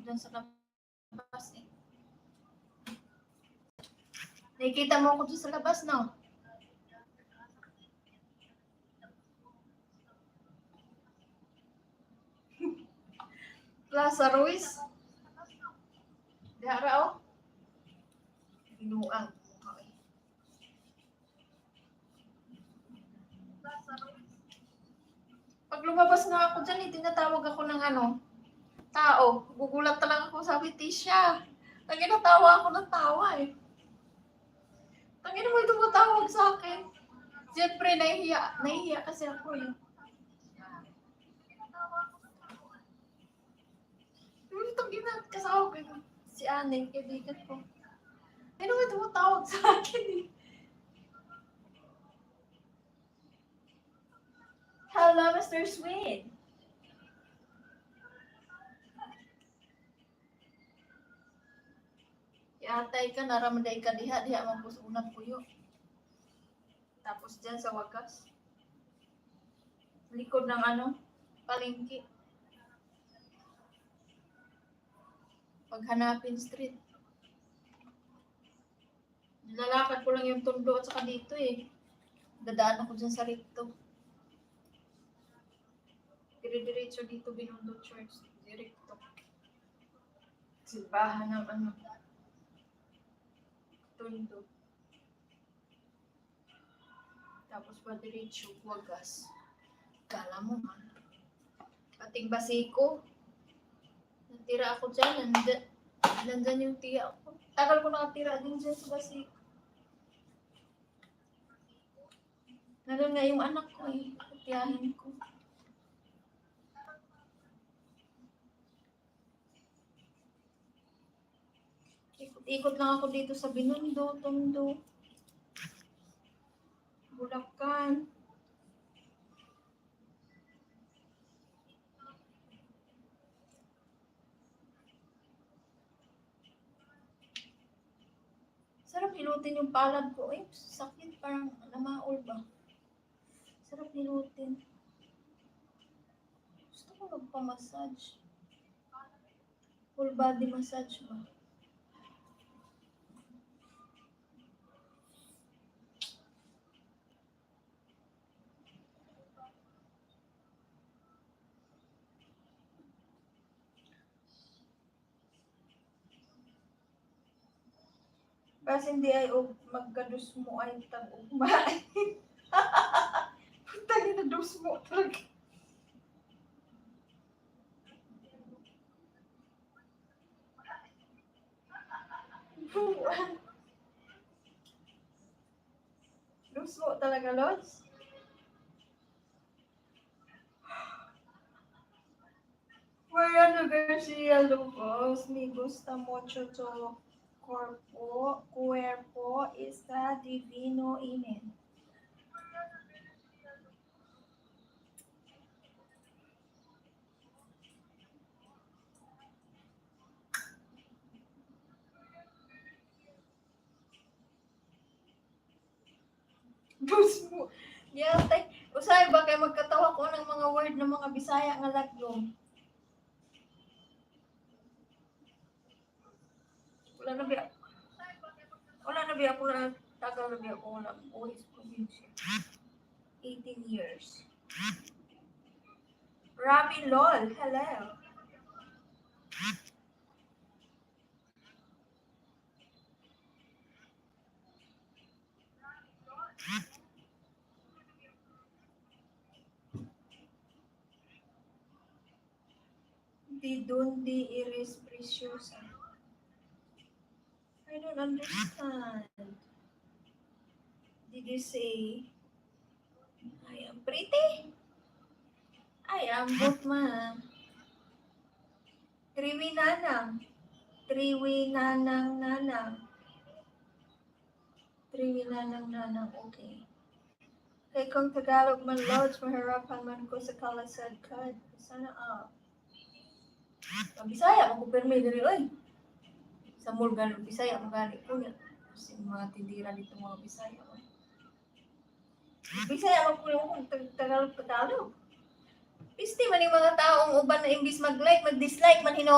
dyan sa labas eh. Nakikita mo ako dyan sa labas, no? Plaza Ruiz. Dihara, oh. Inuang. Okay. Pag lumabas na ako dyan, tinatawag ako ng tao. Gugulat na lang ako, sabi, Tisha. Nagkinatawa ako ng tawa eh. Tangina mo tumatawag sa akin. Siyempre, nahihiya kasi ako eh. Pero tangina, kasama ko si Aneng, kaibigan ko. Ano ba tumatawag sa akin eh? Hello, Mr. Sweet. Iatay ka, naramanday ka diha mapusunang puyo. Tapos dyan sa wakas. Likod ng palengke. Paghanapin street. Nilalakad ko lang yung tundo at saka dito eh. Dadaan ako dyan sa recto. Dire-diretso dito Binondo Church. Direkto. Simbahan ng tundo. Tapos pa diretso, wagas. Kala mo man. Ating basiko. Natira ako dyan. Nandyan yung tiya ko. Tagal ko nakatira din dyan sa basiko. Nandun nga yung anak ko eh. Tiyahin ko. Ikot lang ako dito sa Binondo, Tondo, Bulacan. Sarap nilutin yung palad ko. Eh, sakit. Parang namaol ba? Sarap nilutin. Gusto ko magpa-massage. Full body massage ba? Kasi hindi ay magkadus mo ay tag-ugmay. Putang na dus mo talaga. Dus mo talaga, Lods? Mariano Garcia Lupos, me gusta mucho tu cuerpo está divino, Inen. Dus mo. Yeah, usay ba kay magkatawa ko ng mga word ng mga Bisaya nga laglong. Wala na biya ako na tagal na biya ako na buhay sa probinsya. 18 years. Rami Lol, hello. De donde eres preciosa? I don't understand. Did you say I am pretty? I am both, ma'am. Triwinanang. Triwinanang, okay. Kaya kung Tagalog man, Lods, mahirapan man ko sa kalasad kad. Sana Ang Bisaya, ako permi diri oy. Sa Morgan, Bisaya, magali ko niya. Kasi mga tindira dito mga Bisaya. Bisaya, ako yung Tagalog. Pisti man yung mga taong uban na imbis mag-like, mag-dislike, man hinoo.